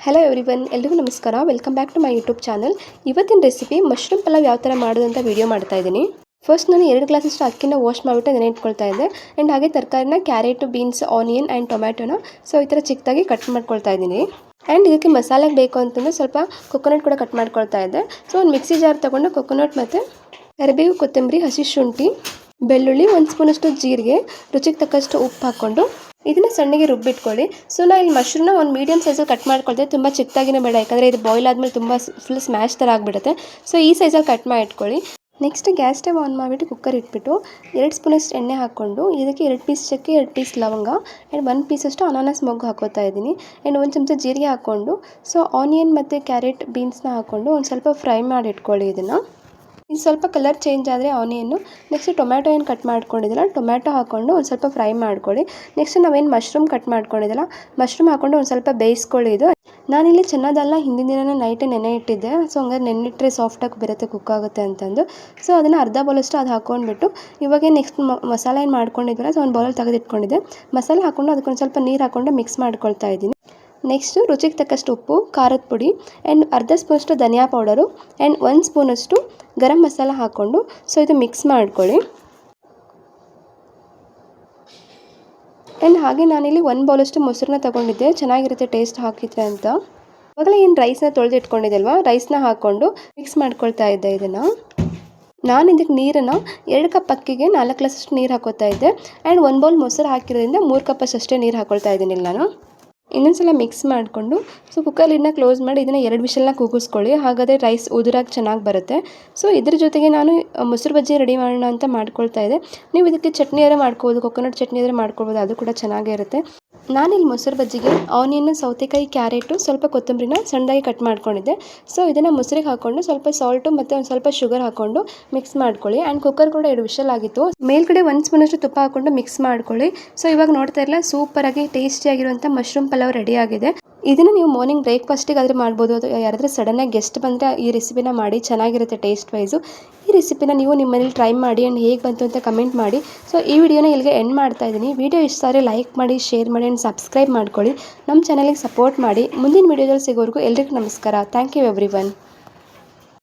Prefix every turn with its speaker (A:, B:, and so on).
A: Hello everyone, ಎಲ್ರಿಗೂ ನಮಸ್ಕಾರ. Welcome back to my YouTube channel. ಇವತ್ತಿನ ರೆಸಿಪಿ ಮಶ್ರೂಮ್ ಪಲಾವ್ ಯಾವ ಥರ ಮಾಡೋದು ಅಂತ ವಿಡಿಯೋ ಮಾಡ್ತಾ ಇದ್ದೀನಿ. ಫಸ್ಟ್ ನಾನು 2 ಗ್ಲಾಸಷ್ಟು ಅಕ್ಕಿನ ವಾಶ್ ಮಾಡಿಬಿಟ್ಟು ನೆನೆ ಇಟ್ಕೊಳ್ತಾ ಇದ್ದೆ. ಆ್ಯಂಡ್ ಹಾಗೆ ತರಕಾರಿನ ಕ್ಯಾರೆಟು, ಬೀನ್ಸ್, ಆನಿಯನ್ ಆ್ಯಂಡ್ ಟೊಮ್ಯಾಟೋನ ಈ ಥರ ಚಿಕ್ಕದಾಗಿ ಕಟ್ ಮಾಡ್ಕೊಳ್ತಾ ಇದ್ದೀನಿ. ಆ್ಯಂಡ್ ಇದಕ್ಕೆ ಮಸಾಲೆಗೆ ಬೇಕು ಅಂತಂದರೆ ಸ್ವಲ್ಪ ಕೊಕೊನಟ್ ಕೂಡ ಕಟ್ ಮಾಡ್ಕೊಳ್ತಾ ಇದ್ದೆ. ಒಂದು ಮಿಕ್ಸಿ ಜಾರ್ ತೊಗೊಂಡು ಕೊಕೊನಟ್ ಮತ್ತು ಕರಿಬೇವು, ಕೊತ್ತಂಬರಿ, ಹಸಿ ಶುಂಠಿ, ಬೆಳ್ಳುಳ್ಳಿ, 1 ಸ್ಪೂನಷ್ಟು ಜೀರಿಗೆ, ರುಚಿಗೆ ತಕ್ಕಷ್ಟು ಉಪ್ಪು ಹಾಕ್ಕೊಂಡು ಇದನ್ನು ಸಣ್ಣಗೆ ರುಬ್ಬಿಟ್ಕೊಳ್ಳಿ. ನಾನು ಇಲ್ಲಿ ಮಶ್ರೂಮ್ನ ಒಂದು ಮೀಡಿಯಮ್ ಸೈಜಲ್ಲಿ ಕಟ್ ಮಾಡ್ಕೊಳ್ತೇವೆ. ತುಂಬ ಚಿಕ್ಕದಾಗಿನೇ ಬೇಡ, ಯಾಕಂದರೆ ಇದು ಬಾಯ್ಲ್ ಆದಮೇಲೆ ತುಂಬ ಫುಲ್ ಸ್ಮ್ಯಾಶ್ ಥರ ಆಗಿಬಿಡುತ್ತೆ. ಈ ಸೈಜಲ್ಲಿ ಕಟ್ ಮಾಡಿ ಇಟ್ಕೊಳ್ಳಿ. ನೆಕ್ಸ್ಟ್ ಗ್ಯಾಸ್ ಸ್ಟವ್ ಆನ್ ಮಾಡಿಬಿಟ್ಟು ಕುಕ್ಕರ್ ಇಟ್ಬಿಟ್ಟು 2 ಸ್ಪೂನಷ್ಟು ಎಣ್ಣೆ ಹಾಕ್ಕೊಂಡು ಇದಕ್ಕೆ 2 ಪೀಸ್ ಚಕ್ಕೆ, 2 ಪೀಸ್ ಲವಂಗ ಆ್ಯಂಡ್ 1 ಪೀಸಷ್ಟು ಅನಾನಸ್ ಮೊಗ್ಗು ಹಾಕೋತಾ ಇದ್ದೀನಿ. ಆ್ಯಂಡ್ 1 ಚಮಚ ಜೀರಿಗೆ ಹಾಕ್ಕೊಂಡು ಆನಿಯನ್ ಮತ್ತು ಕ್ಯಾರೆಟ್, ಬೀನ್ಸ್ನ ಹಾಕ್ಕೊಂಡು ಒಂದು ಸ್ವಲ್ಪ ಫ್ರೈ ಮಾಡಿ ಇಟ್ಕೊಳ್ಳಿ. ಇದು ಸ್ವಲ್ಪ ಕಲರ್ ಚೇಂಜ್ ಆದರೆ ಆನಿಯನ್ನು, ನೆಕ್ಸ್ಟ್ ಟೊಮ್ಯಾಟೊ ಏನು ಕಟ್ ಮಾಡ್ಕೊಂಡಿದ್ದಲ್ಲ ಟೊಮ್ಯಾಟೊ ಹಾಕ್ಕೊಂಡು ಒಂದು ಸ್ವಲ್ಪ ಫ್ರೈ ಮಾಡ್ಕೊಳ್ಳಿ. ನೆಕ್ಸ್ಟ್ ನಾವೇನು ಮಶ್ರೂಮ್ ಕಟ್ ಮಾಡ್ಕೊಂಡಿದ್ದಲ್ಲ ಮಶ್ರೂಮ್ ಹಾಕ್ಕೊಂಡು ಒಂದು ಸ್ವಲ್ಪ ಬೇಯಿಸ್ಕೊಳ್ಳಿ. ನಾನಿಲ್ಲಿ ಚೆನ್ನದಲ್ಲ ಹಿಂದಿನ ದಿನ ನೈಟೇ ನೆನೆ ಇಟ್ಟಿದ್ದೆ. ಹಂಗಾಗಿ ನೆನ್ನಿಟ್ಟರೆ ಸಾಫ್ಟಾಗಿ ಬರುತ್ತೆ, ಕುಕ್ ಆಗುತ್ತೆ ಅಂತಂದು. ಅದನ್ನು ಅರ್ಧ ಬೌಲಷ್ಟು ಅದು ಹಾಕ್ಕೊಂಡ್ಬಿಟ್ಟು ಇವಾಗ ನೆಕ್ಸ್ಟ್ ಮಸಾಲೆ ಏನು ಮಾಡ್ಕೊಂಡಿದ್ವಲ್ಲ ಒಂದು ಬೌಲಲ್ಲಿ ತೆಗೆದಿಟ್ಕೊಂಡಿದ್ದೆ. ಮಸಾಲೆ ಹಾಕ್ಕೊಂಡು ಅದಕ್ಕೊಂದು ಸ್ವಲ್ಪ ನೀರು ಹಾಕ್ಕೊಂಡು ಮಿಕ್ಸ್ ಮಾಡ್ಕೊಳ್ತಾ ಇದ್ದೀನಿ. ನೆಕ್ಸ್ಟು ರುಚಿಗೆ ತಕ್ಕಷ್ಟು ಉಪ್ಪು, ಖಾರದ ಪುಡಿ ಆ್ಯಂಡ್ ಅರ್ಧ ಸ್ಪೂನಷ್ಟು ಧನಿಯಾ ಪೌಡರು ಆ್ಯಂಡ್ 1 ಸ್ಪೂನಷ್ಟು ಗರಂ ಮಸಾಲ ಹಾಕ್ಕೊಂಡು ಇದು ಮಿಕ್ಸ್ ಮಾಡ್ಕೊಳ್ಳಿ. ಆ್ಯಂಡ್ ಹಾಗೆ ನಾನಿಲ್ಲಿ 1 ಬೌಲಷ್ಟು ಮೊಸರನ್ನ ತೊಗೊಂಡಿದ್ದೆ, ಚೆನ್ನಾಗಿರುತ್ತೆ ಟೇಸ್ಟ್ ಹಾಕಿದ್ರೆ ಅಂತ. ಇವಾಗಲೇ ಏನು ರೈಸ್ನ ತೊಳೆದು ಇಟ್ಕೊಂಡಿದ್ದಲ್ವ, ರೈಸ್ನ ಹಾಕ್ಕೊಂಡು ಮಿಕ್ಸ್ ಮಾಡ್ಕೊಳ್ತಾ ಇದ್ದೆ. ನಾನು ಇದಕ್ಕೆ ನೀರನ್ನು 2 ಕಪ್ ಅಕ್ಕಿಗೆ 4 ಗ್ಲಾಸಷ್ಟು ನೀರು ಹಾಕೋತಾ ಇದ್ದೆ. ಆ್ಯಂಡ್ 1 ಬೌಲ್ ಮೊಸರು ಹಾಕಿರೋದ್ರಿಂದ 3 ಕಪ್ಪಷ್ಟೇ ನೀರು ಹಾಕ್ಕೊಳ್ತಾ ಇದ್ದೀನಿ ನಾನು. ಇನ್ನೊಂದ್ಸಲ ಮಿಕ್ಸ್ ಮಾಡಿಕೊಂಡು ಕುಕ್ಕರ್ ಲಿಡ್ನ ಕ್ಲೋಸ್ ಮಾಡಿ ಇದನ್ನು 2 ವಿಷಲ್ನ ಕೂಗಿಸ್ಕೊಳ್ಳಿ. ಹಾಗಾದರೆ ರೈಸ್ ಉದುರಾಗಿ ಚೆನ್ನಾಗಿ ಬರುತ್ತೆ. ಇದ್ರ ಜೊತೆಗೆ ನಾನು ಮೊಸರು ಬಜ್ಜಿ ರೆಡಿ ಮಾಡೋಣ ಅಂತ ಮಾಡ್ಕೊಳ್ತಾ ಇದ್ದೆ. ನೀವು ಇದಕ್ಕೆ ಚಟ್ನಿ ಆದರೆ ಮಾಡ್ಕೋಬೋದು, ಕೊಕೊನಟ್ ಚಟ್ನಿ ಆದರೆ ಮಾಡ್ಕೊಳ್ಬೋದು, ಅದು ಕೂಡ ಚೆನ್ನಾಗೇ ಇರುತ್ತೆ. ನಾನಿಲ್ಲಿ ಮೊಸರು ಬಜ್ಜಿಗೆ ಆನಿಯನ್ನು, ಸೌತೆಕಾಯಿ, ಕ್ಯಾರೆಟು, ಸ್ವಲ್ಪ ಕೊತ್ತಂಬರಿನ ಸಣ್ಣದಾಗಿ ಕಟ್ ಮಾಡ್ಕೊಂಡಿದ್ದೆ. ಇದನ್ನು ಮೊಸರಿಗೆ ಹಾಕ್ಕೊಂಡು ಸ್ವಲ್ಪ ಸಾಲ್ಟು ಮತ್ತು ಒಂದು ಸ್ವಲ್ಪ ಶುಗರ್ ಹಾಕ್ಕೊಂಡು ಮಿಕ್ಸ್ ಮಾಡ್ಕೊಳ್ಳಿ. ಆ್ಯಂಡ್ ಕುಕ್ಕರ್ ಕೂಡ 2 ವಿಷಲ್ ಆಗಿತ್ತು. ಮೇಲ್ಗಡೆ 1 ಸ್ಪೂನಷ್ಟು ತುಪ್ಪ ಹಾಕ್ಕೊಂಡು ಮಿಕ್ಸ್ ಮಾಡ್ಕೊಳ್ಳಿ. ಇವಾಗ ನೋಡ್ತಾ ಇರಲ್ಲ, ಸೂಪರಾಗಿ ಟೇಸ್ಟಿಯಾಗಿರುವಂಥ ಮಶ್ರೂಮ್ ಪಲಾವ್ ರೆಡಿ ಆಗಿದೆ. ಇದನ್ನು ನೀವು ಮಾರ್ನಿಂಗ್ ಬ್ರೇಕ್ಫಾಸ್ಟಿಗೆ ಆದರೆ ಮಾಡ್ಬೋದು. ಅದು ಯಾರಾದರೂ ಸಡನ್ನಾಗಿ ಗೆಸ್ಟ್ ಬಂದರೆ ಈ ರೆಸಿಪಿನ ಮಾಡಿ, ಚೆನ್ನಾಗಿರುತ್ತೆ ಟೇಸ್ಟ್ ವೈಸು. ಈ ರೆಸಿಪಿನ ನೀವು ನಿಮ್ಮ ಮನೇಲಿ ಟ್ರೈ ಮಾಡಿ ಆ್ಯಂಡ್ ಹೇಗೆ ಬಂತು ಅಂತ ಕಮೆಂಟ್ ಮಾಡಿ. ಈ ವಿಡಿಯೋನ ಇಲ್ಲಿಗೆ ಎಂಡ್ ಮಾಡ್ತಾ ಇದ್ದೀನಿ. ವಿಡಿಯೋ ಇಷ್ಟ ಆದರೆ ಲೈಕ್ ಮಾಡಿ, ಶೇರ್ ಮಾಡಿ ಆ್ಯಂಡ್ ಸಬ್ಸ್ಕ್ರೈಬ್ ಮಾಡ್ಕೊಳ್ಳಿ. ನಮ್ಮ ಚಾನಲಿಗೆ ಸಪೋರ್ಟ್ ಮಾಡಿ. ಮುಂದಿನ ವಿಡಿಯೋದಲ್ಲಿ ಸಿಗೋವರೆಗೂ ಎಲ್ರಿಗೂ ನಮಸ್ಕಾರ. Thank you everyone.